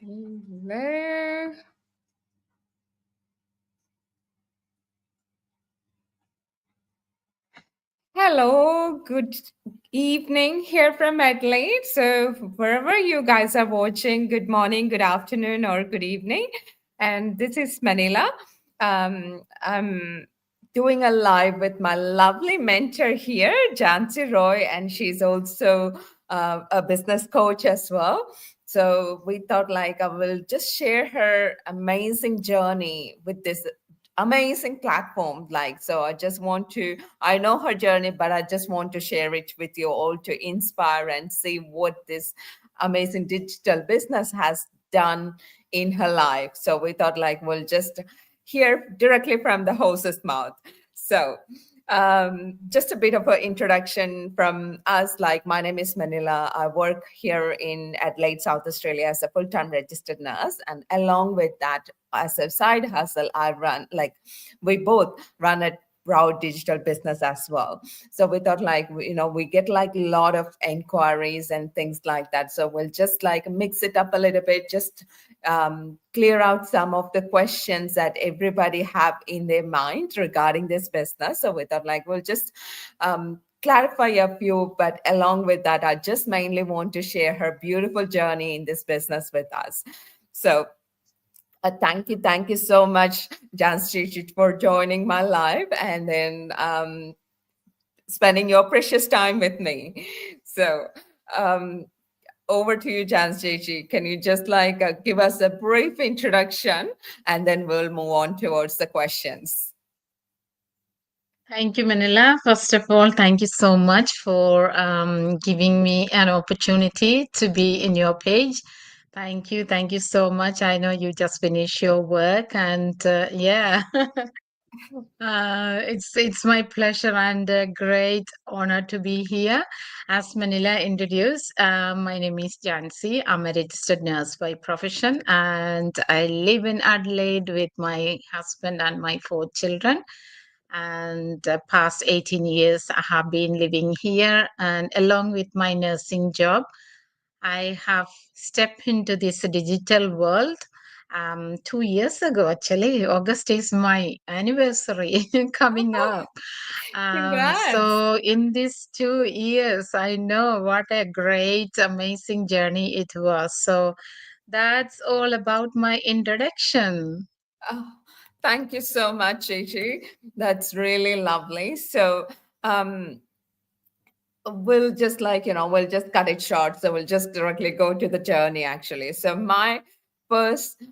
Hello. Hello, good evening here from Adelaide. So, wherever you guys are watching, good morning, good afternoon, or good evening. And this is Manila. I'm doing a live with my lovely mentor here, Jancy Roy, and she's also a business coach as well. So, we thought like I will just share her amazing journey with this amazing platform. Like, so I just want to I know her journey, but I just want to share it with you all to inspire and see what this amazing digital business has done in her life. So we thought like we'll just hear directly from the host's mouth. So just a bit of an introduction from us. Like, my name is Manila. I work here in Adelaide, South Australia, as a full-time registered nurse, and along with that, as a side hustle, I run like we both run a proud digital business as well. So we thought like we get like a lot of inquiries and things like that, so we'll just like mix it up a little bit, just clear out some of the questions that everybody have in their mind regarding this business. So we thought like we'll just clarify a few, but along with that, I just mainly want to share her beautiful journey in this business with us. So thank you so much, Jancy, for joining my live and then spending your precious time with me. So, um, over to you, Jancy. Can you just like give us a brief introduction and then we'll move on towards the questions? Thank you, Manila. First of all, thank you so much for giving me an opportunity to be in your page. Thank you. Thank you so much. I know you just finished your work, and yeah, it's my pleasure and a great honor to be here. As Manila introduced, my name is Jancy. I'm a registered nurse by profession, and I live in Adelaide with my husband and my 4 children. And the past 18 years I have been living here, and along with my nursing job I have stepped into this digital world 2 years ago. Actually, August is my anniversary coming Oh, up. congrats. So in these 2 years I know what a great amazing journey it was. So that's all about my introduction. Oh, thank you so much, Gigi. That's really lovely. So, um, we'll just like we'll just cut it short, so we'll just directly go to the journey actually. So my first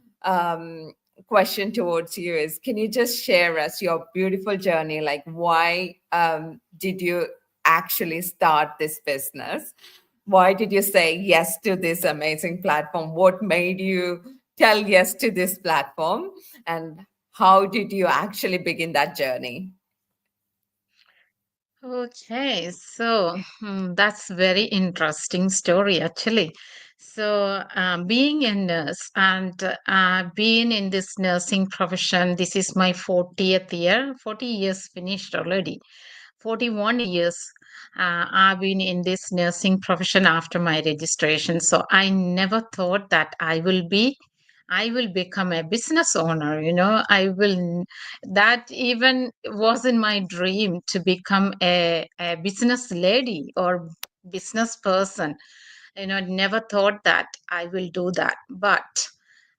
question towards you is, can you just share us your beautiful journey, like why did you actually start this business? Why did you say yes to this amazing platform? What made you tell yes to this platform, and how did you actually begin that journey? Okay, so that's very interesting story actually. So, being a nurse and being in this nursing profession, this is my 40th year. 40 years finished already. 41 years I've been in this nursing profession after my registration. So I never thought that I will become a business owner. That even was in my dream to become a business lady or business person. Never thought that I will do that. But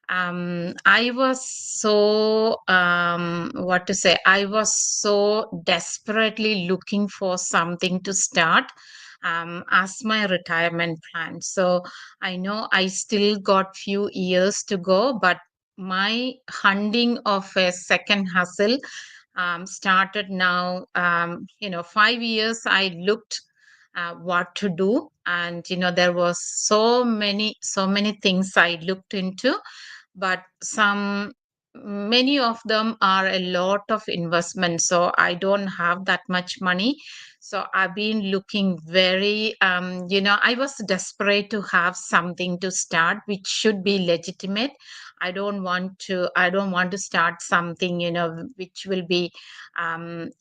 I was so what to say, I was so desperately looking for something to start as my retirement plan. So I know I still got few years to go, but my hunting of a second hustle started now. 5 years I looked what to do, and there was so many things I looked into, but many of them are a lot of investment, so I don't have that much money. So I've been looking very, I was desperate to have something to start which should be legitimate. I don't want to start something, which will be,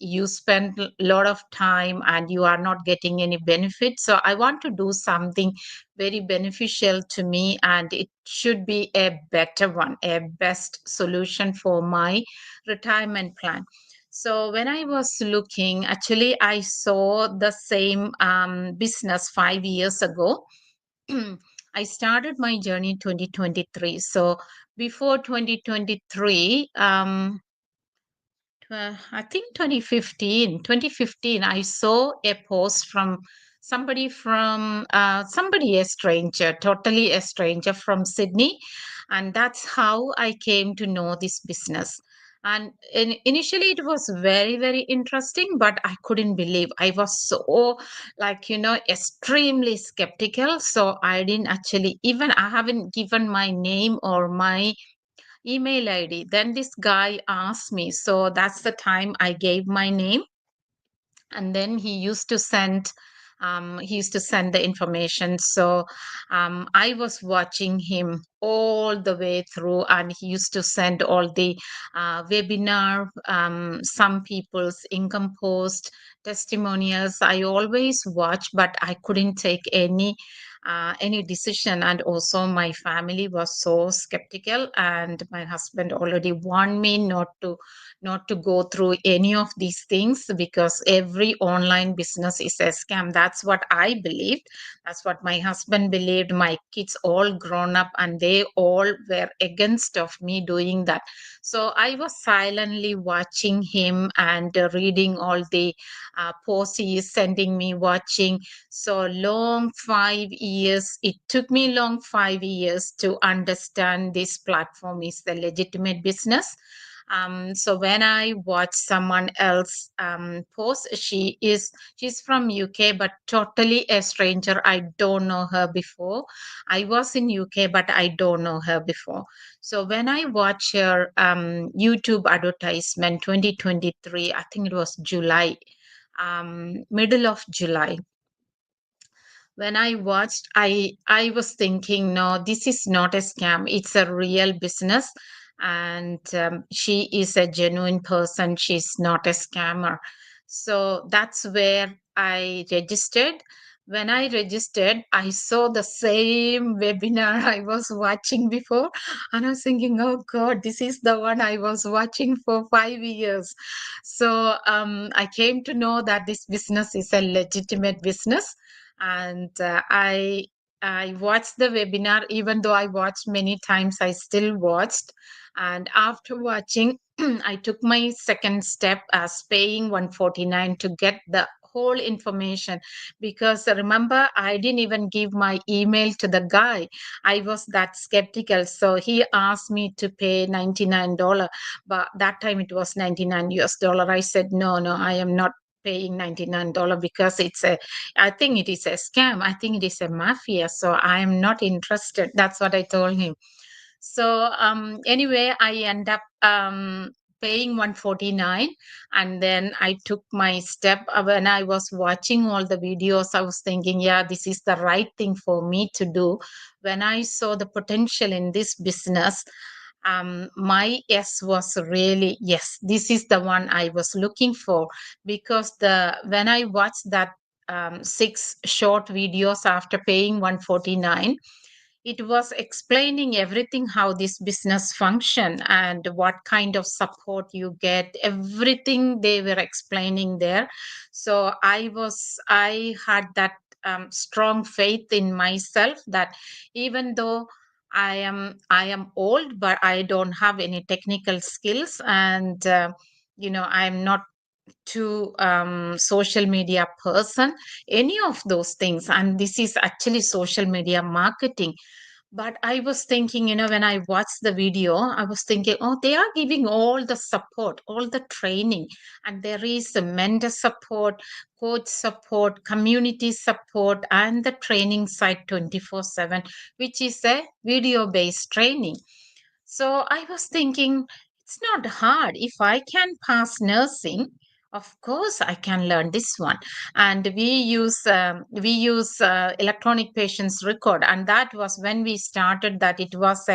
you spend a lot of time and you are not getting any benefit. So I want to do something very beneficial to me, and it should be a better one, a best solution for my retirement plan. So when I was looking, actually, I saw the same business 5 years ago. I started my journey 2023. So before 2023, I think 2015, I saw a post from somebody, a stranger, totally a stranger from Sydney. And that's how I came to know this business. And initially, it was very, very interesting, but I couldn't believe. I was so, extremely skeptical. So I didn't actually, even I haven't given my name or my email ID. Then this guy asked me. So that's the time I gave my name, and then he used to send the information. So I was watching him all the way through, and he used to send all the webinar, some people's income post, testimonials. I always watch, but I couldn't take any decision. And also my family was so skeptical, and my husband already warned me not to go through any of these things, because every online business is a scam. That's what I believed. That's what my husband believed. My kids all grown up, and they all were against of me doing that. So I was silently watching him and reading all the posts he is sending me, watching. So long 5 years. It took me long 5 years to understand this platform is the legitimate business. So when I watch someone else post, she's from UK, but totally a stranger. I don't know her before. I was in UK, but I don't know her before. So when I watch her YouTube advertisement 2023, I think it was July, middle of July, when I watched, I was thinking, no, this is not a scam. It's a real business, and she is a genuine person. She's not a scammer. So that's where I registered. When I registered, I saw the same webinar I was watching before, and I was thinking, oh God, this is the one I was watching for 5 years. So I came to know that this business is a legitimate business, and I watched the webinar. Even though I watched many times, I still watched. And after watching, I took my second step as paying 149 to get the whole information, because remember, I didn't even give my email to the guy. I was that skeptical. So he asked me to pay $99, but that time it was 99 US dollar. I said, no, no, I am not paying $99, because I think it is a scam. I think it is a mafia. So I am not interested. That's what I told him. So anyway, I end up paying 149, and then I took my step. When I was watching all the videos, I was thinking, yeah, this is the right thing for me to do. When I saw the potential in this business, my yes was really yes. This is the one I was looking for, because the when I watched that six short videos after paying 149, it was explaining everything, how this business function and what kind of support you get. Everything they were explaining there. So I had that strong faith in myself, that even though I am old, but I don't have any technical skills, and I'm not to social media person, any of those things. And this is actually social media marketing. But I was thinking, when I watched the video, I was thinking, oh, they are giving all the support, all the training, and there is a mentor support, coach support, community support, and the training site 24/7, which is a video based training. So I was thinking, it's not hard. If I can pass nursing, Of course, I can learn this one, and we use electronic patients record, and that was when we started. That it was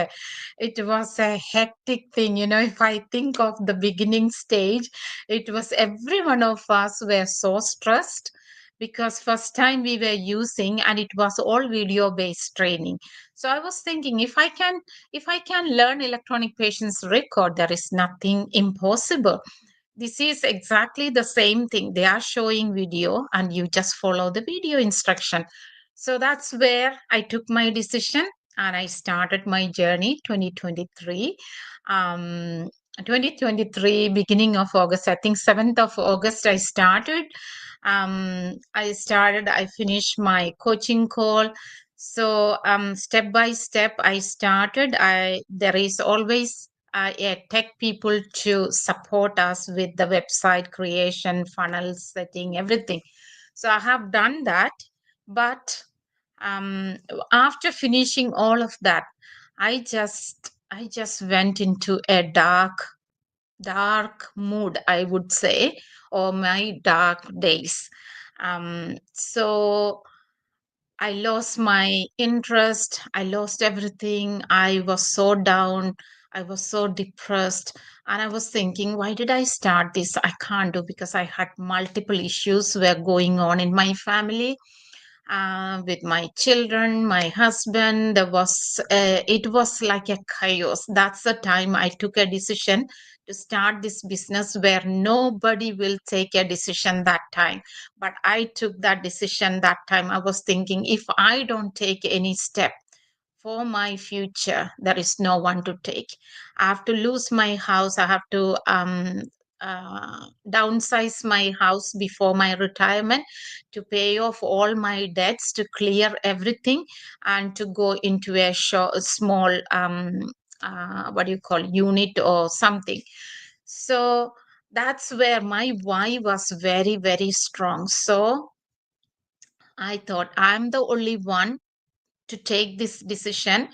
a hectic thing, If I think of the beginning stage, it was every one of us were so stressed because first time we were using, and it was all video based training. So I was thinking, if I can learn electronic patients record, there is nothing impossible. This is exactly the same thing. They are showing video and you just follow the video instruction. So that's where I took my decision and I started my journey 2023. Um, 2023, beginning of August, I think 7th of August, I started. I finished my coaching call. So step by step, I started. There is always tech people to support us with the website creation, funnel setting, everything. So I have done that. But um, after finishing all of that, I just went into a dark mood, I would say, or my dark days. So I lost my interest. I lost everything. I was so down. I was so depressed. And I was thinking, why did I start this? I can't do, because I had multiple issues were going on in my family, with my children, my husband. It was like a chaos. That's the time I took a decision to start this business where nobody will take a decision that time. But I took that decision that time. I was thinking, if I don't take any step for my future, there is no one to take. I have to lose my house. I have to downsize my house before my retirement, to pay off all my debts, to clear everything, and to go into a small, what do you call, unit or something. So that's where my why was very, very strong. So I thought, I'm the only one to take this decision.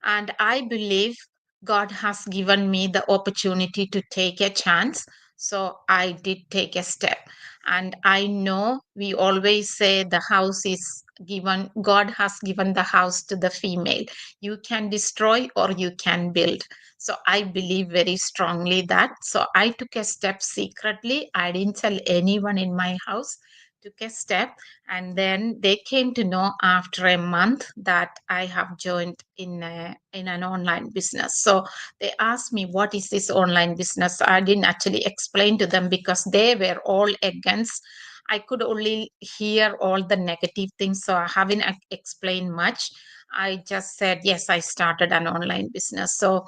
And I believe God has given me the opportunity to take a chance. So I did take a step. And I know we always say the house is given, God has given the house to the female. You can destroy or you can build. So I believe very strongly that. So I took a step secretly. I didn't tell anyone in my house. Took a step, and then they came to know after a month that I have joined in an online business. So they asked me, what is this online business? I didn't actually explain to them because they were all against. I could only hear all the negative things, so I haven't explained much. I just said, yes, I started an online business. So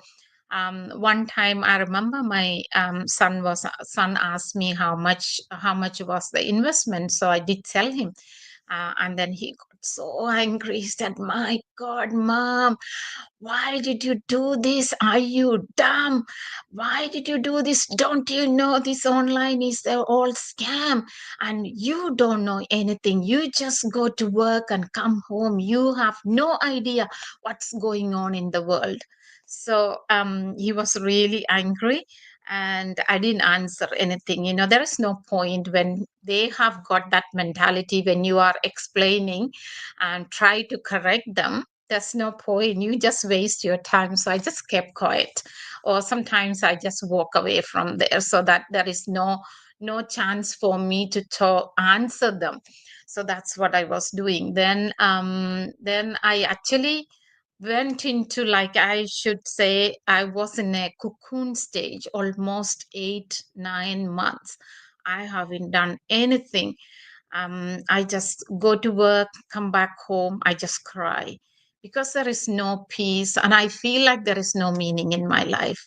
one time I remember my son asked me how much was the investment. So I did tell him, and then he got so angry. He said, "My God, mom, why did you do this? Are you dumb? Why did you do this? Don't you know this online is a all scam, and you don't know anything? You just go to work and come home. You have no idea what's going on in the world." So he was really angry, and I didn't answer anything. There is no point when they have got that mentality. When you are explaining and try to correct them, there's no point. You just waste your time. So I just kept quiet, or sometimes I just walk away from there, so that there is no chance for me to answer them. So that's what I was doing. Then I actually went into, like, I should say, I was in a cocoon stage almost 8 9 months. I haven't done anything. I just go to work, come back home, I just cry because there is no peace, and I feel like there is no meaning in my life.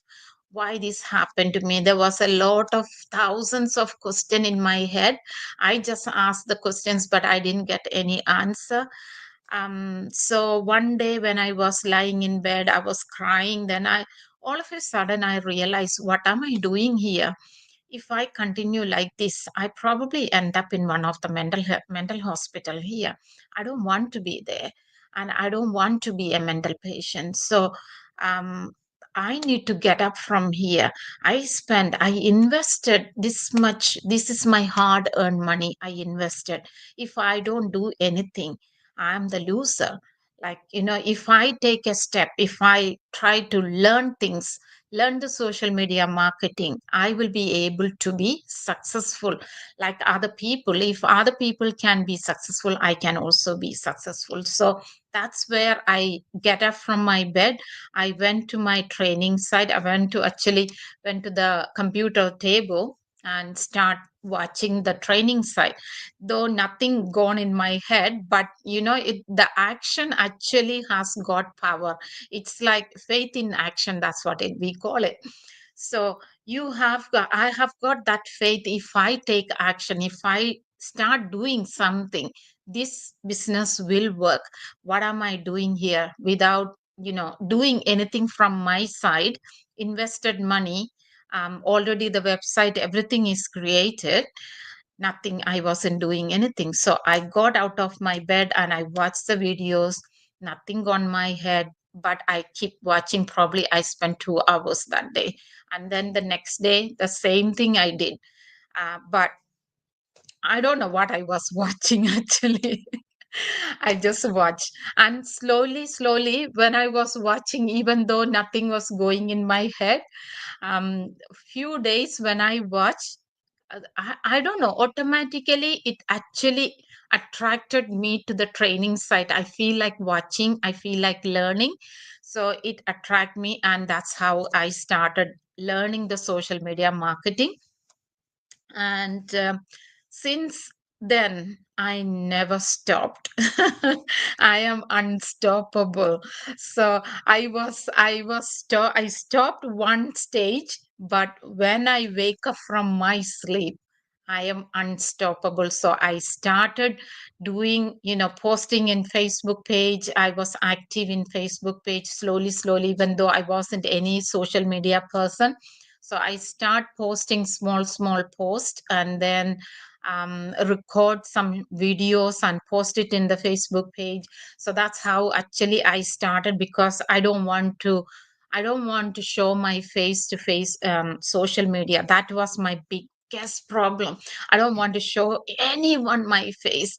Why this happened to me? There was a lot of thousands of questions in my head. I just asked the questions, but I didn't get any answer. So one day when I was lying in bed, I was crying. Then I all of a sudden I realized, what am I doing here? If I continue like this, I probably end up in one of the mental hospital here. I don't want to be there, and I don't want to be a mental patient. So um, I need to get up from here. I invested this much. This is my hard earned money I invested. If I don't do anything, I'm the loser. Like, if I take a step, if I try to learn things, learn the social media marketing, I will be able to be successful like other people. If other people can be successful, I can also be successful. So that's where I get up from my bed. I went to my training site. I went to the computer table and start watching the training site. Though nothing gone in my head, but the action actually has got power. It's like faith in action. That's what we call it. So I have got that faith. If I take action, if I start doing something, this business will work. What am I doing here without doing anything from my side? Invested money, already the website, everything is created. Nothing, I wasn't doing anything. So I got out of my bed and I watched the videos. Nothing on my head, but I keep watching. Probably I spent 2 hours that day, and then the next day the same thing I did. But I don't know what I was watching actually. I just watched. And slowly, slowly, when I was watching, even though nothing was going in my head, few days when I watched, I don't know, automatically it actually attracted me to the training site. I feel like watching, I feel like learning. So it attracted me, and that's how I started learning the social media marketing. And since then I never stopped. I am unstoppable. So I stopped one stage, but when I wake up from my sleep, I am unstoppable. So I started doing, posting in Facebook page. I was active in Facebook page slowly, slowly, even though I wasn't any social media person. So I start posting small, small posts, and then record some videos and post it in the Facebook page. So that's how actually I started, because I don't want to show my face to face social media. That was my biggest problem. I don't want to show anyone my face.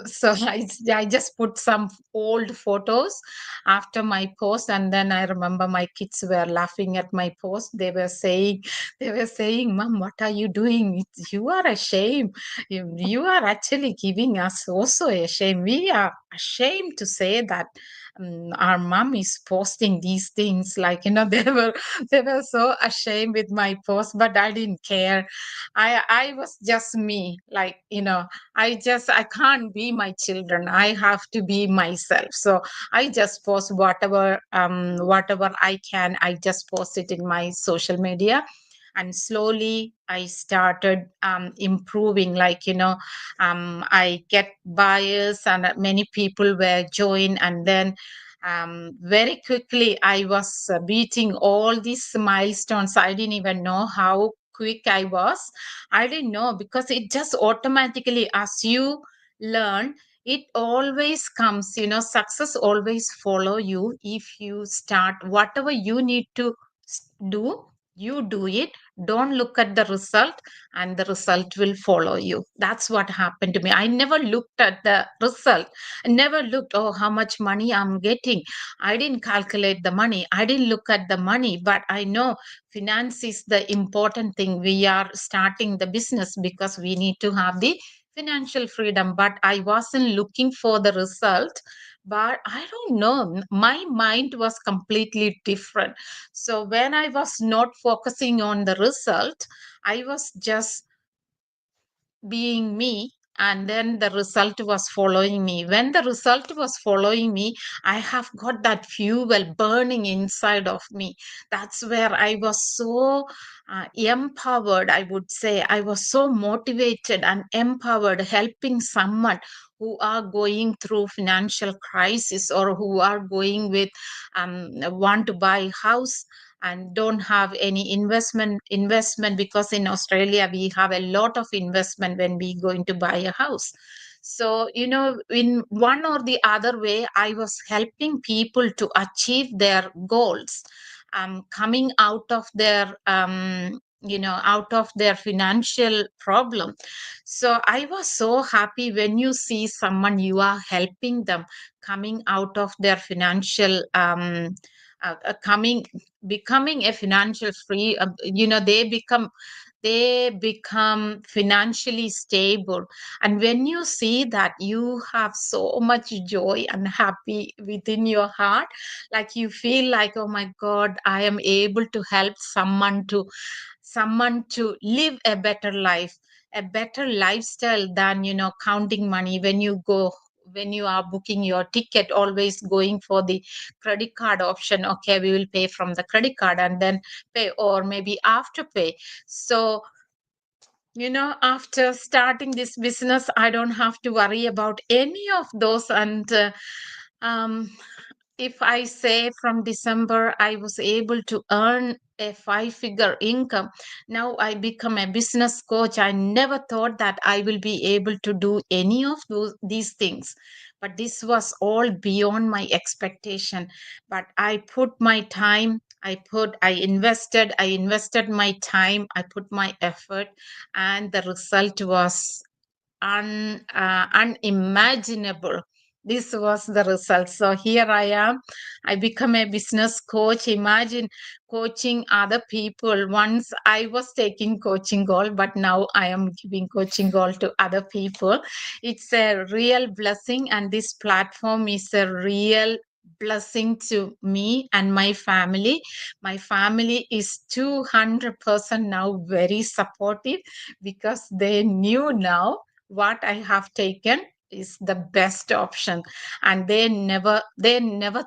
So I just put some old photos after my post, and then I remember my kids were laughing at my post. They were saying, Mom, what are you doing? You are ashamed. You are actually giving us also a shame. We are ashamed to say that our mom is posting these things. Like, they were so ashamed with my post, but I didn't care. I was just me. Like, I can't be my children. I have to be myself. So I just post whatever I can. I just post it in my social media, and slowly I started improving. Like, I get buyers, and many people were join, and then very quickly I was beating all these milestones. I didn't even know how quick I was. I didn't know, because it just automatically, as you learn, it always comes. Success always follow you. If you start whatever you need to do, you do it. Don't look at the result, and the result will follow you. That's what happened to me. I never looked at the result. I never looked, oh, how much money I'm getting. I didn't calculate the money. I didn't look at the money, but I know finance is the important thing. We are starting the business because we need to have the financial freedom, but I wasn't looking for the result. But I don't know, my mind was completely different. So when I was not focusing on the result, I was just being me, and then the result was following me. When the result was following me, I have got that fuel burning inside of me. That's where I was so empowered. I would say I was so motivated and empowered, helping someone who are going through financial crisis, or who are going with want to buy house and don't have any investment, because in Australia we have a lot of investment when we going to buy a house. So, in one or the other way, I was helping people to achieve their goals. coming out of their out of their financial problem. So I was so happy when you see someone you are helping them coming out of their financial coming becoming a financial free, they become financially stable. And when you see that, you have so much joy and happy within your heart, like you feel like, oh my god, I am able to help someone to live a better life, a better lifestyle than counting money when you are booking your ticket, always going for the credit card option. Okay, we will pay from the credit card and then pay, or maybe after pay. So after starting this business, I don't have to worry about any of those. And um, if I say from December, I was able to earn a five-figure income. Now I become a business coach. I never thought that I will be able to do any of these things. But this was all beyond my expectation. But I put my time, I invested my time, I put my effort, and the result was unimaginable. This was the result. So here I am. I become a business coach. Imagine coaching other people. Once I was taking coaching call, but now I am giving coaching call to other people. It's a real blessing, and this platform is a real blessing to me and my family. My family is 200% now very supportive, because they knew now what I have taken is the best option. And they never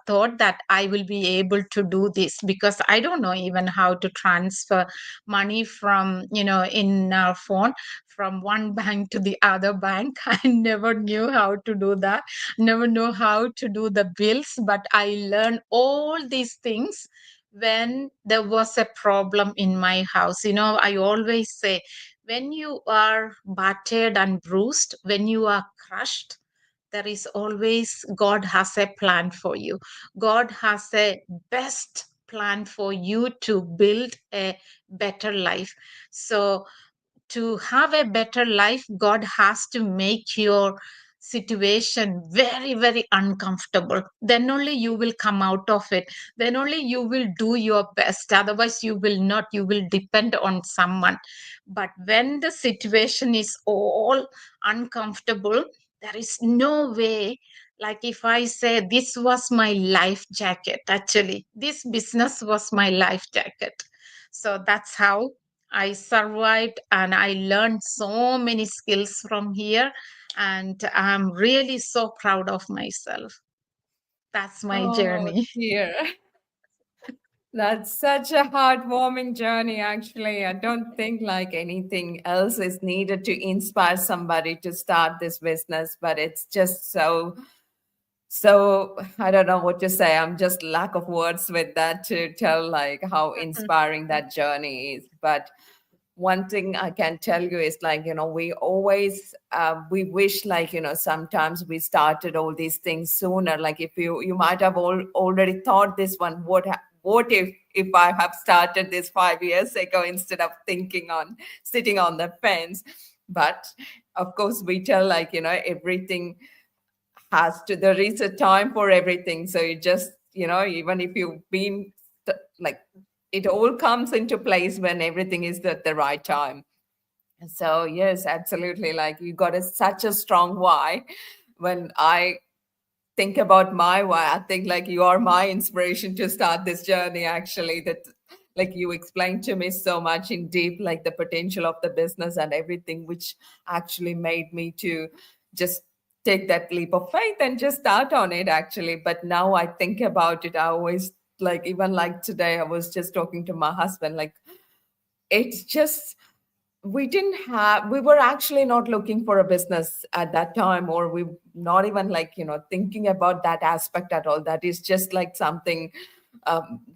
thought that I will be able to do this, because I don't know even how to transfer money from in our phone from one bank to the other bank. I never knew how to do that, never know how to do the bills. But I learned all these things when there was a problem in my house. I always say, when you are battered and bruised, when you are crushed, there is always God has a plan for you. God has a best plan for you to build a better life. So to have a better life, God has to make your situation very, very uncomfortable. Then only you will come out of it. Then only you will do your best. Otherwise, you will not. You will depend on someone. But when the situation is all uncomfortable, there is no way. Like if I say, this was my life jacket, actually, this business was my life jacket. So that's how I survived, and I learned so many skills from here. And I'm really so proud of myself. That's my Oh journey. dear. That's such a heartwarming journey, actually. I don't think like anything else is needed to inspire somebody to start this business, but it's just so I don't know what to say. I'm just lack of words with that to tell like how inspiring that journey is. But one thing I can tell you is like, we always we wish like, sometimes we started all these things sooner. Like if you might have already thought this one, what if I have started this 5 years ago instead of thinking on sitting on the fence. But of course we tell like, everything has to, there is a time for everything. So you just, even if you've been like, it all comes into place when everything is at the right time. So yes, absolutely, like you got such a strong why. When I think about my why, I think like you are my inspiration to start this journey, actually. That like you explained to me so much in deep, like the potential of the business and everything, which actually made me to just take that leap of faith and just start on it, actually. But now I think about it, I always like, even like today I was just talking to my husband, like it's just, we were actually not looking for a business at that time, or we not even like, thinking about that aspect at all. That is just like something,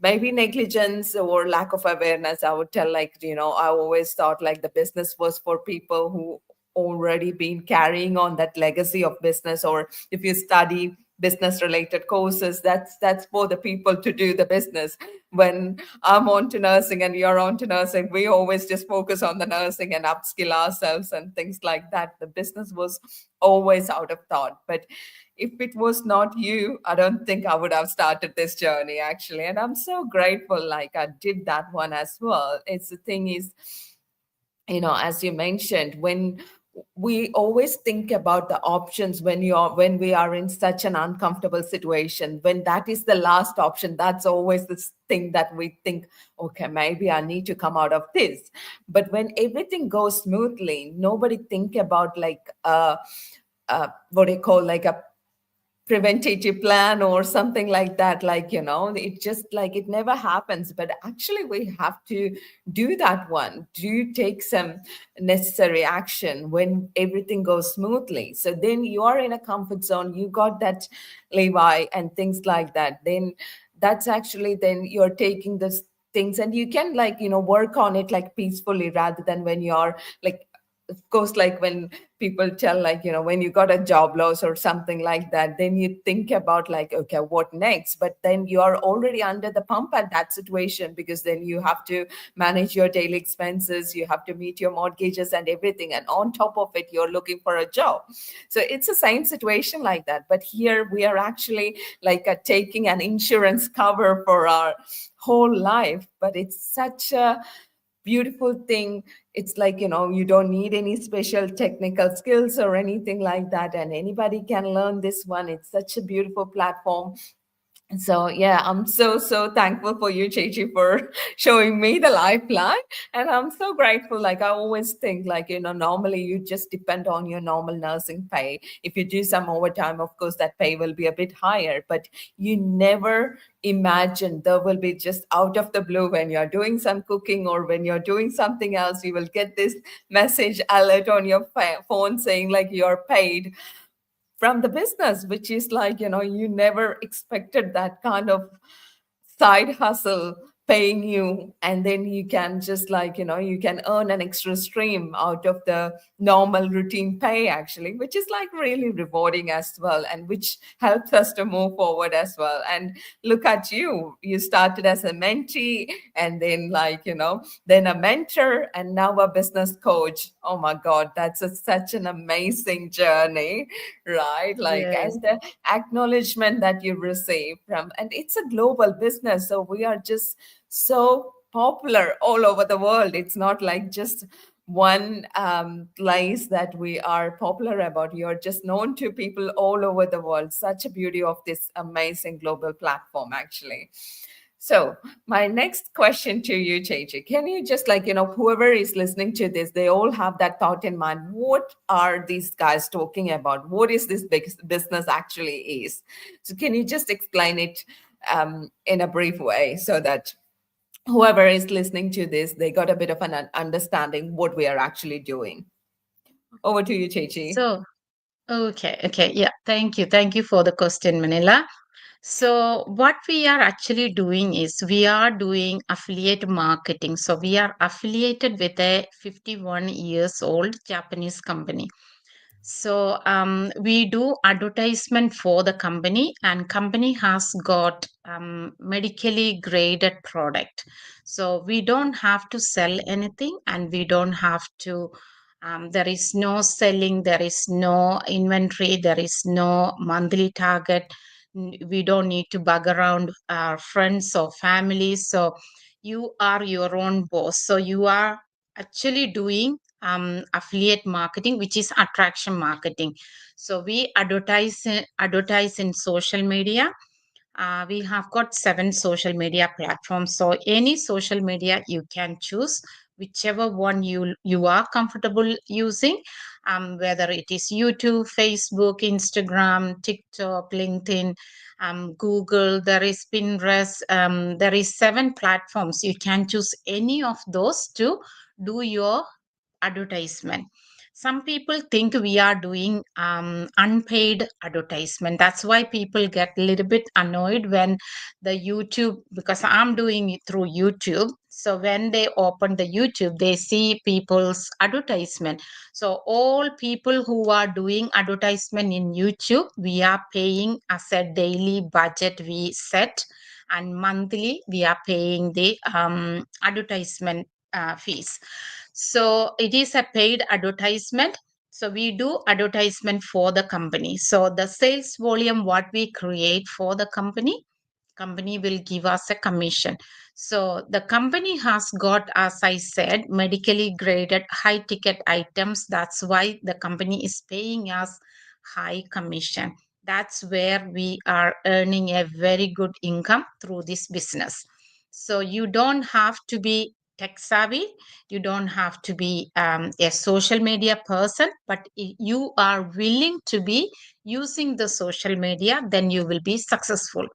maybe negligence or lack of awareness, I would tell. Like, I always thought like the business was for people who already been carrying on that legacy of business. Or if you study business related courses. That's for the people to do the business. When I'm on to nursing and you're on to nursing, we always just focus on the nursing and upskill ourselves and things like that. The business was always out of thought. But if it was not you, I don't think I would have started this journey actually. And I'm so grateful, like I did that one as well. It's the thing is, as you mentioned, when we always think about the options when we are in such an uncomfortable situation, when that is the last option, that's always this thing that we think, okay, maybe I need to come out of this. But when everything goes smoothly, nobody think about like what they call like a preventative plan or something like that, like it just like it never happens. But actually we have to do that one, do take some necessary action when everything goes smoothly. So then you are in a comfort zone, you got that levi and things like that. Then that's actually, then you're taking this things and you can like work on it like peacefully, rather than when you're like, of course, like when people tell like when you got a job loss or something like that, then you think about like, okay, what next? But then you are already under the pump at that situation, because then you have to manage your daily expenses, you have to meet your mortgages and everything, and on top of it you're looking for a job. So it's the same situation like that, but here we are actually like taking an insurance cover for our whole life. But it's such a beautiful thing. It's like you don't need any special technical skills or anything like that, and anybody can learn this one. It's such a beautiful platform. So yeah, I'm so thankful for you, Chichi, for showing me the lifeline. And I'm so grateful. Like I always think like, normally you just depend on your normal nursing pay. If you do some overtime, of course that pay will be a bit higher, but you never imagine there will be just out of the blue, when you're doing some cooking or when you're doing something else, you will get this message alert on your phone saying like you're paid from the business, which is like, you never expected that kind of side hustle paying you. And then you can just like, you can earn an extra stream out of the normal routine pay actually, which is like really rewarding as well, and which helps us to move forward as well. And look at you, you started as a mentee, and then like, then a mentor, and now a business coach. Oh my god, that's such an amazing journey, right? Like, Yes. and the acknowledgement that you receive from, and it's a global business, so we are just so popular all over the world. It's not like just one place that we are popular about. You're just known to people all over the world. Such a beauty of this amazing global platform actually. So, my next question to you, Chechi, can you just like, whoever is listening to this, they all have that thought in mind. What are these guys talking about? What is this big business actually is? So, can you just explain it in a brief way so that whoever is listening to this, they got a bit of an understanding what we are actually doing? Over to you, Chechi. So, okay, yeah. Thank you. Thank you for the question, Manila. So, what we are actually doing is we are doing affiliate marketing. So, we are affiliated with a 51 years old Japanese company. So we do advertisement for the company, and company has got medically graded product. So we don't have to sell anything, and we don't have to. There is no selling, there is no inventory, there is no monthly target. We don't need to bug around our friends or family. So you are your own boss. So you are actually doing affiliate marketing, which is attraction marketing. So we advertise in social media. We have got 7 social media platforms. So any social media you can choose, whichever one you are comfortable using, whether it is YouTube, Facebook, Instagram, TikTok, LinkedIn, Google, there is Pinterest, there is 7 platforms. You can choose any of those to do your advertisement. Some people think we are doing unpaid advertisement. That's why people get a little bit annoyed when the YouTube, because I'm doing it through YouTube. So when they open the YouTube, they see people's advertisement. So all people who are doing advertisement in YouTube, we are paying as a daily budget we set, and monthly we are paying the advertisement fees. So it is a paid advertisement. So we do advertisement for the company. So the sales volume what we create for the company will give us a commission. So the company has got, as I said, medically graded high ticket items. That's why the company is paying us high commission. That's where we are earning a very good income through this business. So you don't have to be tech savvy, you don't have to be a social media person, but if you are willing to be using the social media, then you will be successful.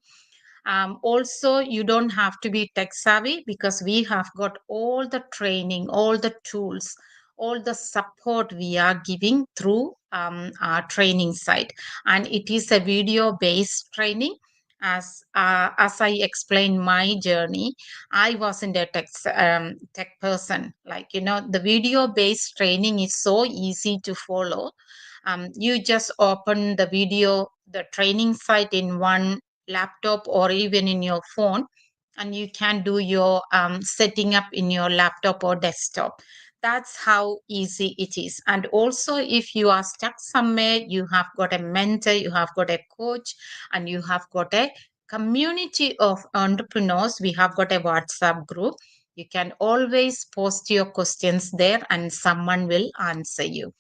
Also, you don't have to be tech savvy, because we have got all the training, all the tools, all the support we are giving through our training site. And it is a video based training. As I explained my journey, I wasn't a tech person. Like, the video based training is so easy to follow. You just open the video, the training site in one laptop or even in your phone, and you can do your setting up in your laptop or desktop. That's how easy it is. And also, if you are stuck somewhere, you have got a mentor, you have got a coach, and you have got a community of entrepreneurs. We have got a WhatsApp group. You can always post your questions there and someone will answer you.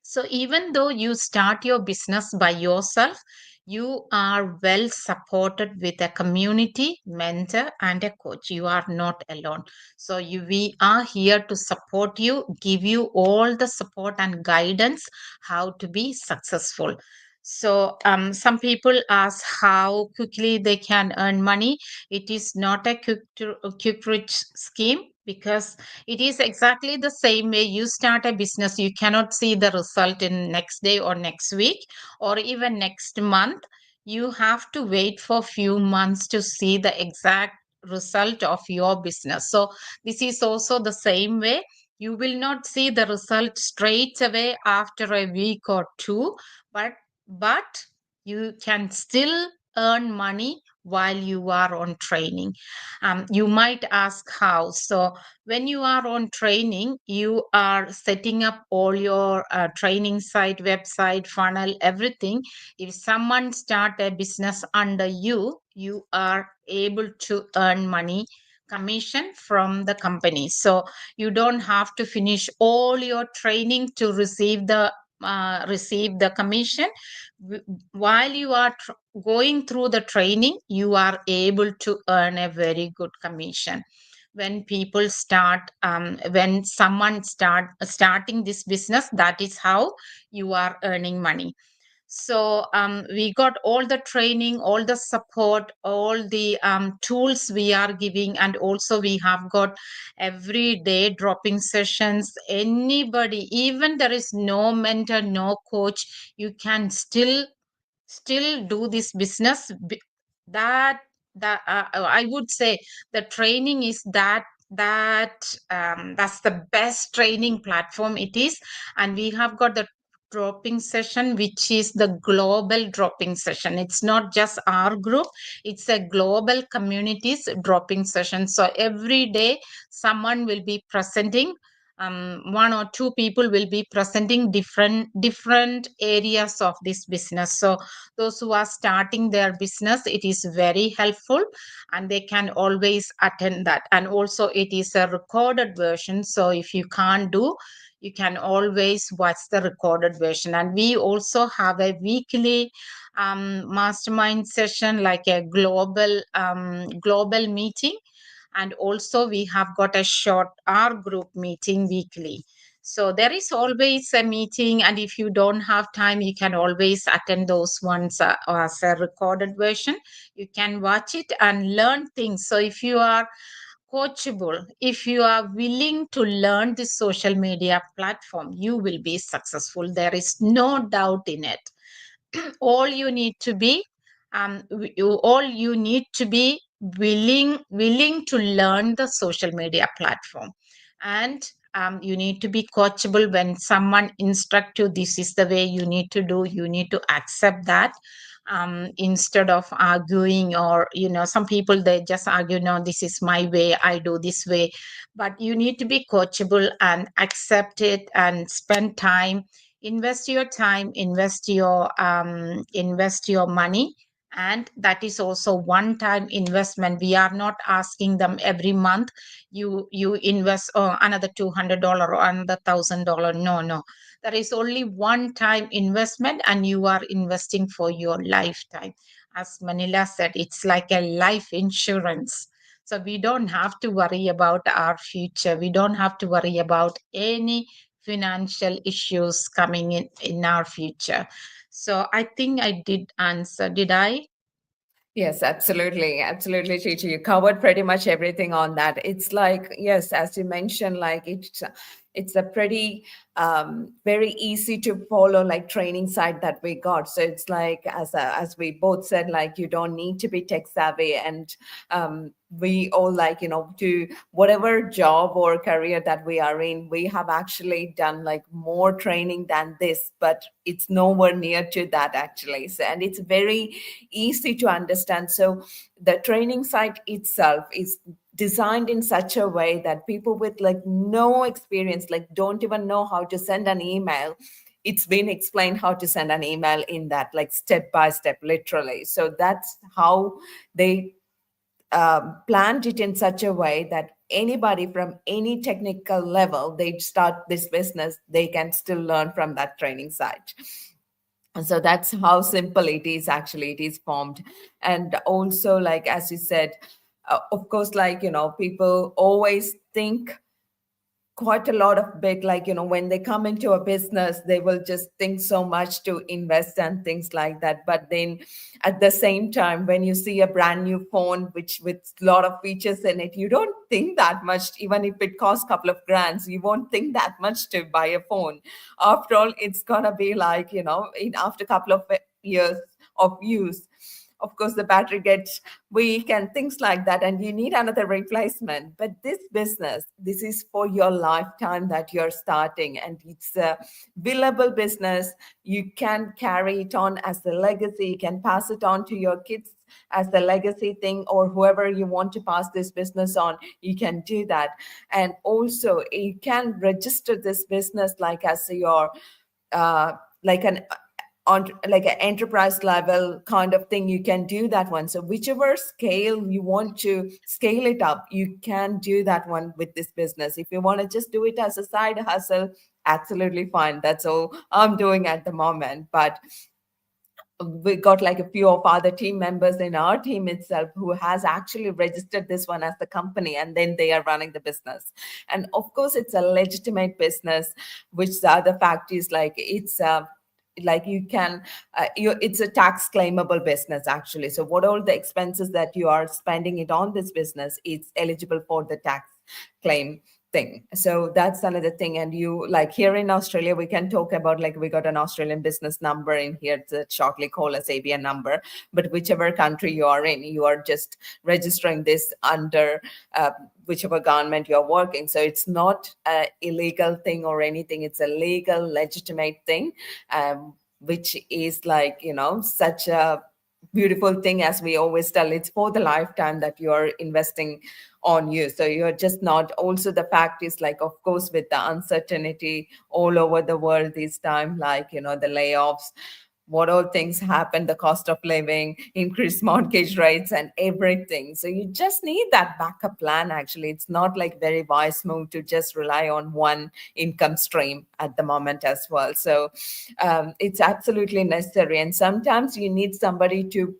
So even though you start your business by yourself, you are well supported with a community, mentor, and a coach. You are not alone. So we are here to support you, give you all the support and guidance how to be successful. So some people ask how quickly they can earn money. It is not a quick rich scheme, because it is exactly the same way you start a business. You cannot see the result in next day or next week or even next month. You have to wait for few months to see the exact result of your business. So this is also the same way. You will not see the result straight away after a week or two, but but you can still earn money while you are on training. You might ask how. So when you are on training, you are setting up all your training site, website, funnel, everything. If someone start a business under you, you are able to earn money, commission from the company. So you don't have to finish all your training to receive the commission. While you are going through the training, you are able to earn a very good commission. When people start when someone starting this business, that is how you are earning money. So we got all the training, all the support, all the tools we are giving, and also we have got every day dropping sessions. Anybody, even there is no mentor, no coach, you can still do this business. That I would say the training is that's the best training platform it is. And we have got the dropping session, which is the global dropping session. It's not just our group, it's a global communities dropping session. So every day someone will be presenting, one or two people will be presenting different areas of this business. So those who are starting their business, it is very helpful, and they can always attend that. And also it is a recorded version, so if you can't do, you can always watch the recorded version. And we also have a weekly mastermind session, like a global meeting. And also we have got a short R group meeting weekly. So there is always a meeting, and if you don't have time, you can always attend those ones as a recorded version. You can watch it and learn things. So if you are coachable, if you are willing to learn this social media platform, you will be successful. There is no doubt in it. All you need to be all you need to be willing to learn the social media platform. And you need to be coachable. When someone instruct you, this is the way you need to do, you need to accept that, instead of arguing. Or some people, they just argue, no, this is my way, I do this way. But you need to be coachable and accept it and spend time, invest your time, invest your money. And that is also one time investment. We are not asking them every month, you invest another $200 or another $1,000. No, no, that is only one time investment, and you are investing for your lifetime. As Manila said, it's like a life insurance. So we don't have to worry about our future, we don't have to worry about any financial issues coming in our future. So I think I did answer. Did I? Yes, absolutely. Absolutely, Chichi. You covered pretty much everything on that. It's like, yes, as you mentioned, like it's a pretty very easy to follow like training site that we got. So it's like as we both said, like you don't need to be tech savvy, and we all like, to whatever job or career that we are in, we have actually done like more training than this, but it's nowhere near to that actually. So, and it's very easy to understand. So the training site itself is designed in such a way that people with like no experience, like don't even know how to send an email, it's been explained how to send an email in that, like step by step, literally. So that's how they planned it in such a way that anybody from any technical level, they start this business, they can still learn from that training site. And so that's how simple it is actually, it is formed. And also, like as you said, of course, like, people always think quite a lot of bit, like, when they come into a business, they will just think so much to invest and things like that. But then at the same time, when you see a brand new phone which with a lot of features in it, you don't think that much. Even if it costs a couple of grands, you won't think that much to buy a phone. After all, it's gonna be like, after a couple of years of use, of course the battery gets weak and things like that, and you need another replacement. But this business, this is for your lifetime that you're starting, and it's a billable business. You can carry it on as a legacy, you can pass it on to your kids as the legacy thing, or whoever you want to pass this business on, you can do that. And also you can register this business like as your uh, like an on like an enterprise level kind of thing. You can do that one. So whichever scale you want to scale it up, you can do that one with this business. If you want to just do it as a side hustle, absolutely fine. That's all I'm doing at the moment. But we got like a few of other team members in our team itself who has actually registered this one as the company, and then they are running the business. And of course it's a legitimate business, which the other fact is like it's like you can it's a tax claimable business actually. So what all the expenses that you are spending it on this business, it's eligible for the tax claim thing. So that's another thing. And you, like here in Australia, we can talk about, like, we got an Australian business number in here that shortly called as ABN number. But whichever country you are in, you are just registering this under whichever government you're working. So it's not a illegal thing or anything, it's a legal legitimate thing, which is like, such a beautiful thing. As we always tell, it's for the lifetime that you're investing on you. So you're just not, also the fact is like, of course, with the uncertainty all over the world this time, like, the layoffs, what all things happen, the cost of living, increased mortgage rates and everything. So you just need that backup plan. Actually, it's not like very wise move to just rely on one income stream at the moment as well. So it's absolutely necessary. And sometimes you need somebody to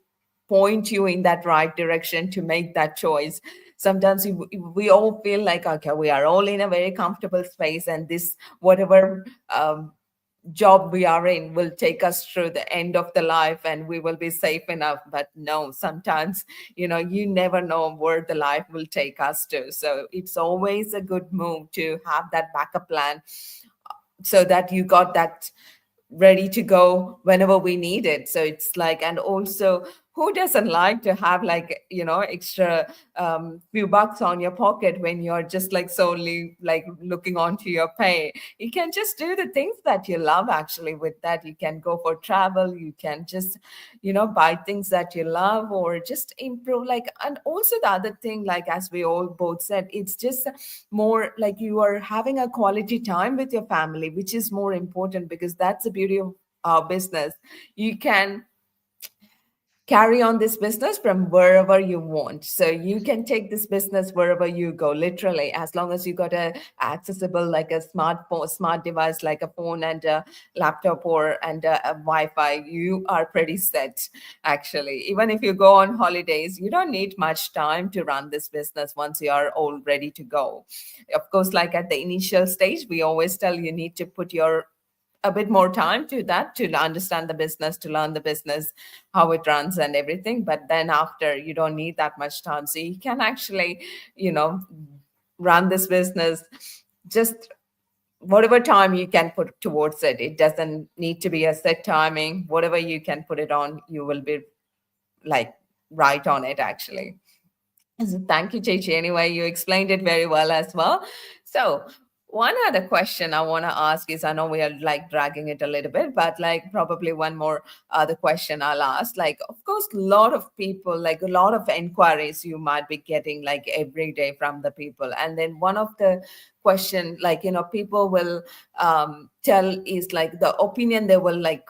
point you in that right direction to make that choice. Sometimes we all feel like, okay, we are all in a very comfortable space, and this whatever job we are in will take us through the end of the life and we will be safe enough. But no, sometimes, you never know where the life will take us to. So it's always a good move to have that backup plan, so that you got that ready to go whenever we need it. So it's like, and also who doesn't like to have like, extra few bucks on your pocket when you're just like solely like looking onto your pay? You can just do the things that you love. Actually, with that, you can go for travel, you can just, buy things that you love, or just improve. Like, and also the other thing, like as we all both said, it's just more like you are having a quality time with your family, which is more important, because that's the beauty of our business. You can carry on this business from wherever you want, so you can take this business wherever you go, literally, as long as you got a accessible like a smartphone, smart device like a phone and a laptop, or and a wi-fi, you are pretty set. Actually, even if you go on holidays, you don't need much time to run this business once you are all ready to go. Of course, like at the initial stage, we always tell you need to put your a bit more time to that, to understand the business, to learn the business, how it runs and everything. But then after, you don't need that much time, so you can actually, you know run this business just whatever time you can put towards it. It doesn't need to be a set timing. Whatever you can put it on, you will be like right on it, actually. So thank you, Chichi. Anyway, you explained it very well as well. So, one other question I want to ask is, I know we are like dragging it a little bit, but like probably one more other question I'll ask. Like, of course, a lot of people, like a lot of inquiries you might be getting like every day from the people. And then one of the question, like, people will tell is like the opinion they will like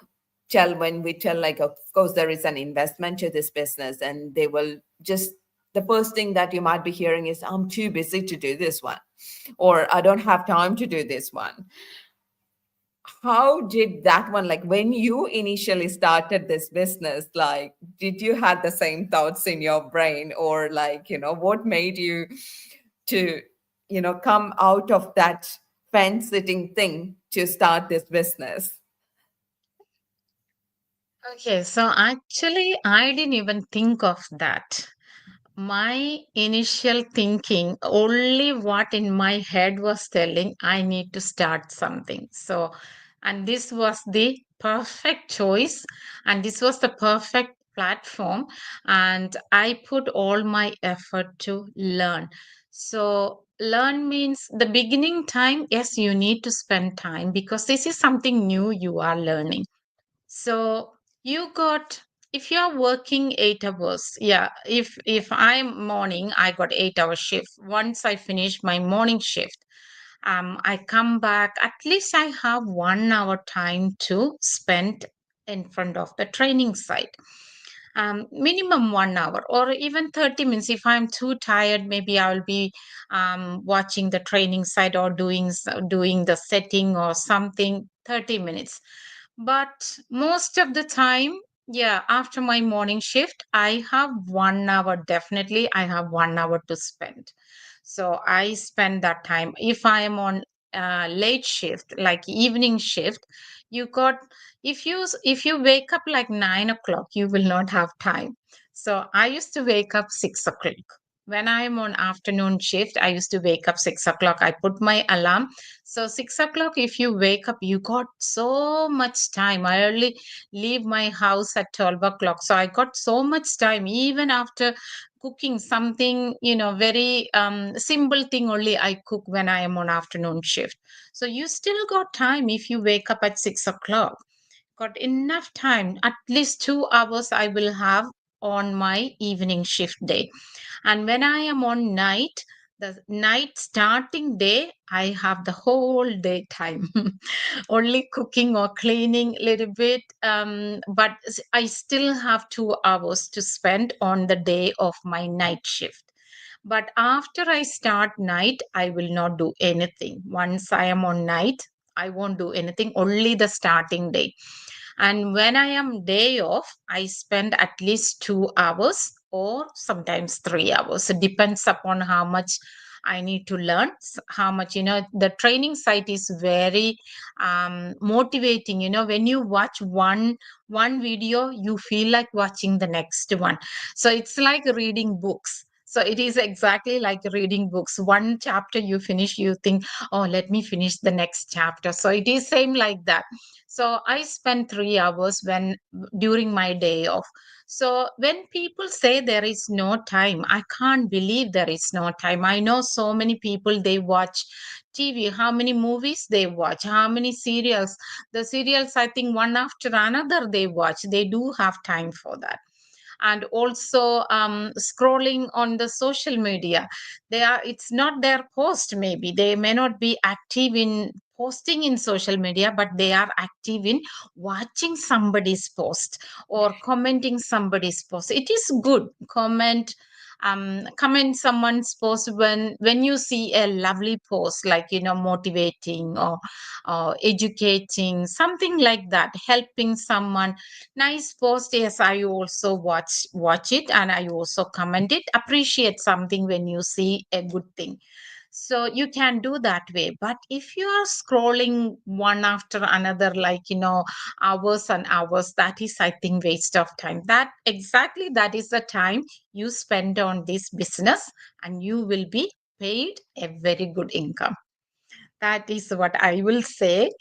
tell when we tell, like, of course there is an investment to this business, and they will just, the first thing that you might be hearing is, I'm too busy to do this one, or I don't have time to do this one. How did that one, like when you initially started this business, like did you had the same thoughts in your brain, or like, what made you to, come out of that fence sitting thing to start this business? Okay, so actually, I didn't even think of that. My initial thinking, only what in my head was telling, I need to start something. So, and this was the perfect choice, and this was the perfect platform. And I put all my effort to learn. So, learn means the beginning time, yes, you need to spend time because this is something new you are learning. So you got, if you're working 8 hours, yeah, if I'm morning, I got 8 hour shift. Once I finish my morning shift, I come back, at least I have 1 hour time to spend in front of the training site. Minimum 1 hour or even 30 minutes. If I'm too tired, maybe I'll be watching the training site or doing the setting or something, 30 minutes. But most of the time, yeah, after my morning shift, I have 1 hour. Definitely, I have 1 hour to spend. So I spend that time. If I am on late shift, like evening shift, you got, if you wake up like 9 o'clock, you will not have time. So I used to wake up 6 o'clock. When I'm on afternoon shift, I used to wake up 6 o'clock. I put my alarm. So 6 o'clock, if you wake up, you got so much time. I only leave my house at 12 o'clock. So I got so much time, even after cooking something, very simple thing only I cook when I am on afternoon shift. So you still got time if you wake up at 6 o'clock. Got enough time. At least 2 hours I will have on my evening shift day. And when I am on night, the night starting day, I have the whole day time. Only cooking or cleaning a little bit. But I still have 2 hours to spend on the day of my night shift. But after I start night, I will not do anything. Once I am on night, I won't do anything, only the starting day. And when I am day off, I spend at least 2 hours or sometimes 3 hours. It depends upon how much I need to learn, how much, the training site is very motivating. When you watch one video, you feel like watching the next one. So it's like reading books. So it is exactly like reading books. One chapter you finish, you think, oh, let me finish the next chapter. So it is same like that. So I spend 3 hours when during my day off. So when people say there is no time, I can't believe there is no time. I know so many people, they watch TV, how many movies they watch, how many serials. The serials, I think one after another they watch. They do have time for that. And also scrolling on the social media, they are, it's not their post, maybe they may not be active in posting in social media, but they are active in watching somebody's post or commenting somebody's post. It is good, comment someone's post when you see a lovely post, like, motivating or educating, something like that, helping someone. Nice post. Yes, I also watch it, and I also comment it. Appreciate something when you see a good thing. So you can do that way. But if you are scrolling one after another, like, hours and hours, that is, I think, waste of time. That exactly, that is the time you spend on this business, and you will be paid a very good income. That is what I will say.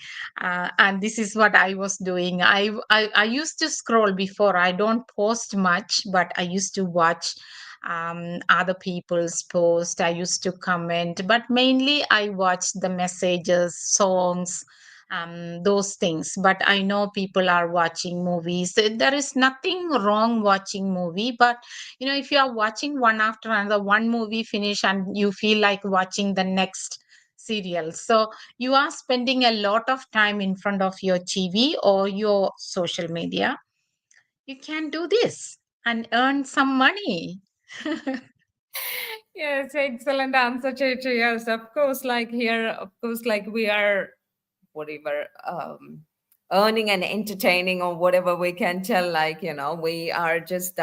And this is what I was doing. I used to scroll before. I don't post much, but I used to watch other people's post. I used to comment, but mainly I watch the messages, songs, those things. But I know people are watching movies. There is nothing wrong watching movie, but if you are watching one after another, one movie finish and you feel like watching the next serial, so you are spending a lot of time in front of your TV or your social media. You can do this and earn some money. Yes, excellent answer, Chechi. Yes, of course, like here, of course, like we are whatever earning and entertaining or whatever we can tell, like, we are just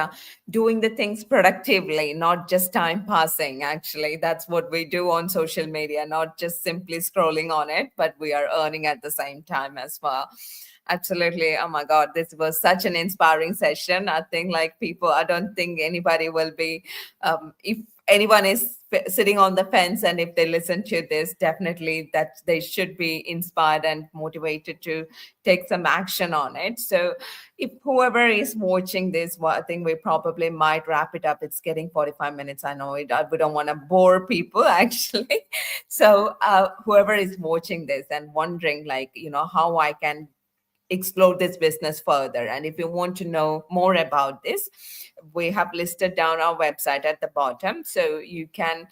doing the things productively, not just time passing. Actually, that's what we do on social media, not just simply scrolling on it, but we are earning at the same time as well. Absolutely. Oh my God, this was such an inspiring session. I think like people, I don't think anybody will be, if anyone is sitting on the fence and if they listen to this, definitely that they should be inspired and motivated to take some action on it. So if whoever is watching this, well, I think we probably might wrap it up. It's getting 45 minutes. I know it. We don't want to bore people actually. So whoever is watching this and wondering like, how I can explore this business further. And if you want to know more about this, we have listed down our website at the bottom. So you can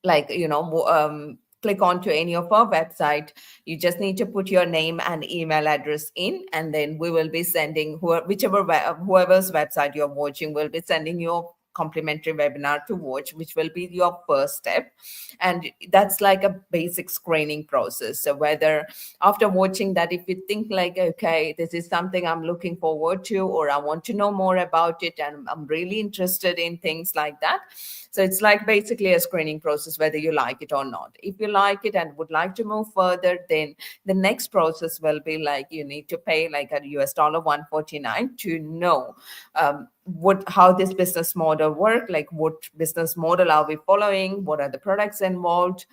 like click onto any of our website. You just need to put your name and email address in, and then we will be sending whoever's website you're watching will be sending you a complimentary webinar to watch, which will be your first step. And that's like a basic screening process. So whether after watching that, if you think like, okay, this is something I'm looking forward to, or I want to know more about it, and I'm really interested in things like that. So it's like basically a screening process, whether you like it or not. If you like it and would like to move further, then the next process will be like you need to pay like a US dollar 149 to know how this business model work, like what business model are we following, what are the products involved,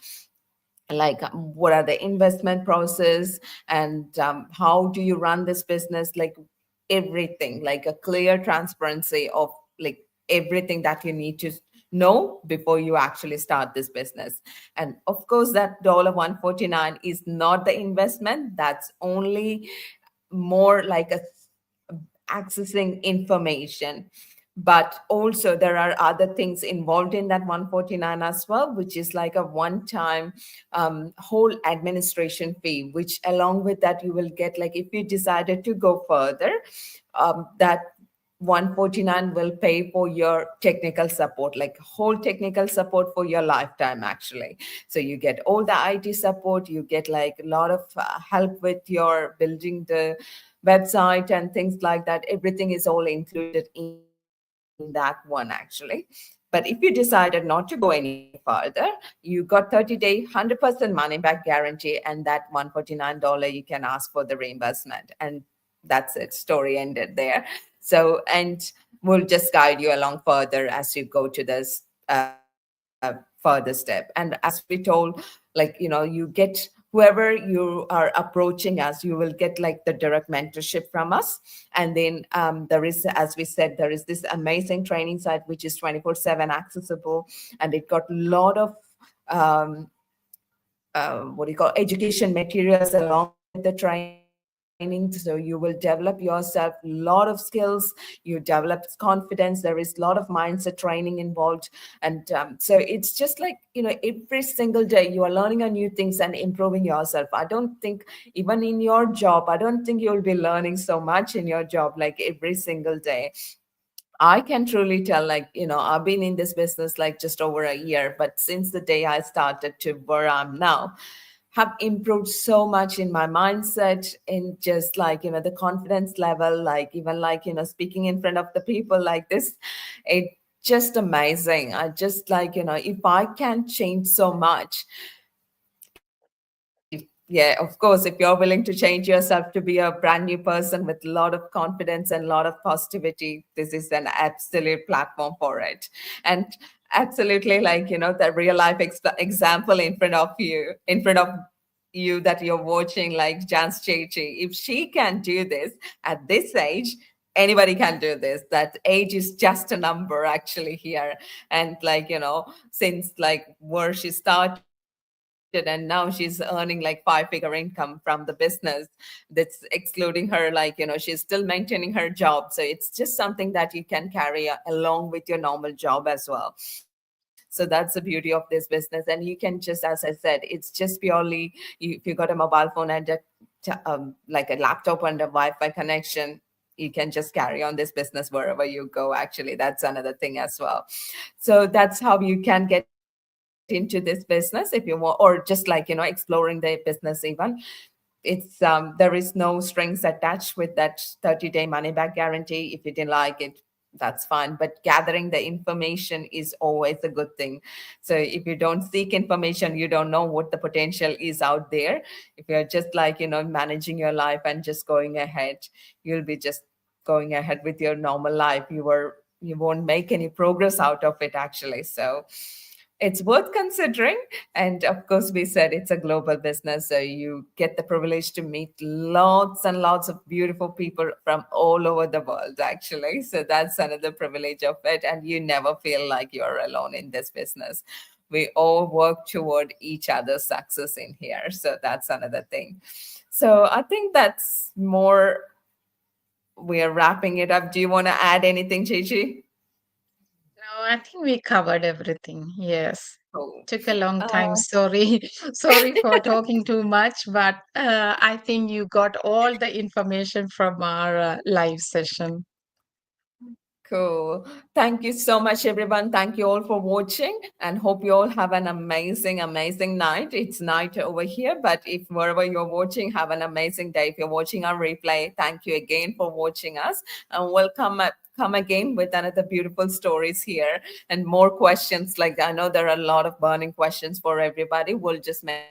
like what are the investment process, and how do you run this business, like everything, like a clear transparency of like everything that you need to know before you actually start this business. And of course that dollar 149 is not the investment, that's only more like a accessing information. But also there are other things involved in that 149 as well, which is like a one time whole administration fee, which along with that you will get, like if you decided to go further, that 149 will pay for your technical support, like whole technical support for your lifetime actually. So you get all the IT support, you get like a lot of help with your building the website and things like that. Everything is all included in that one actually. But if you decided not to go any further, you got 30-day 100% money back guarantee, and that $149 you can ask for the reimbursement, and that's it, story ended there. So, and we'll just guide you along further as you go to this further step. And as we told, like, you get whoever you are approaching us, you will get like the direct mentorship from us. And then there is, as we said, there is this amazing training site which is 24/7 accessible, and it got a lot of um, what do you call, education materials along with the training. So you will develop yourself a lot of skills, you develop confidence. There is a lot of mindset training involved. And so it's just like, every single day you are learning a new things and improving yourself. I don't think even in your job, I don't think you'll be learning so much in your job like every single day. I can truly tell, like, I've been in this business like just over a year, but since the day I started to where I'm now, have improved so much in my mindset, in just like, the confidence level, like even like, speaking in front of the people like this. It just amazing. I just like, if I can change so much, yeah, of course, if you're willing to change yourself to be a brand new person with a lot of confidence and a lot of positivity, this is an absolute platform for it. And absolutely, like, the real life example in front of you that you're watching, like Jancy, if she can do this at this age, anybody can do this. That age is just a number actually here. And like, since like where she started, and now she's earning like 5-figure income from the business, that's excluding her, like, she's still maintaining her job. So it's just something that you can carry along with your normal job as well. So that's the beauty of this business. And you can just, as I said, it's just purely if you got a mobile phone and like a laptop and a Wi-Fi connection, you can just carry on this business wherever you go. Actually, that's another thing as well. So that's how you can get into this business if you want, or just like, exploring the business even. There is no strings attached with that 30-day money back guarantee. If you didn't like it, that's fine, but gathering the information is always a good thing. So if you don't seek information, you don't know what the potential is out there. If you're just like, managing your life and just going ahead, you'll be just going ahead with your normal life. You won't make any progress out of it actually. So it's worth considering. And of course, we said it's a global business, so you get the privilege to meet lots and lots of beautiful people from all over the world actually. So that's another privilege of it, and you never feel like you're alone in this business. We all work toward each other's success in here, so that's another thing. So I think that's more, we're wrapping it up. Do you want to add anything, Chichi? No, I think we covered everything. Yes. Oh. Took a long time. uh, Sorry. Sorry for talking too much, but I think you got all the information from our live session. Cool. Thank you so much, everyone. Thank you all for watching, and hope you all have an amazing, amazing night. It's night over here, but if wherever you're watching, have an amazing day. If you're watching our replay, thank you again for watching us, and we'll come again with another beautiful stories here and more questions. Like, I know there are a lot of burning questions for everybody. We'll just make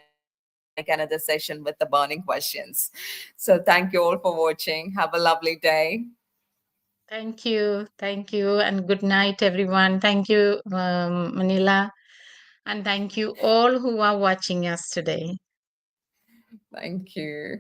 another session with the burning questions. So thank you all for watching. Have a lovely day. Thank you. Thank you. And good night, everyone. Thank you, Manila. And thank you all who are watching us today. Thank you.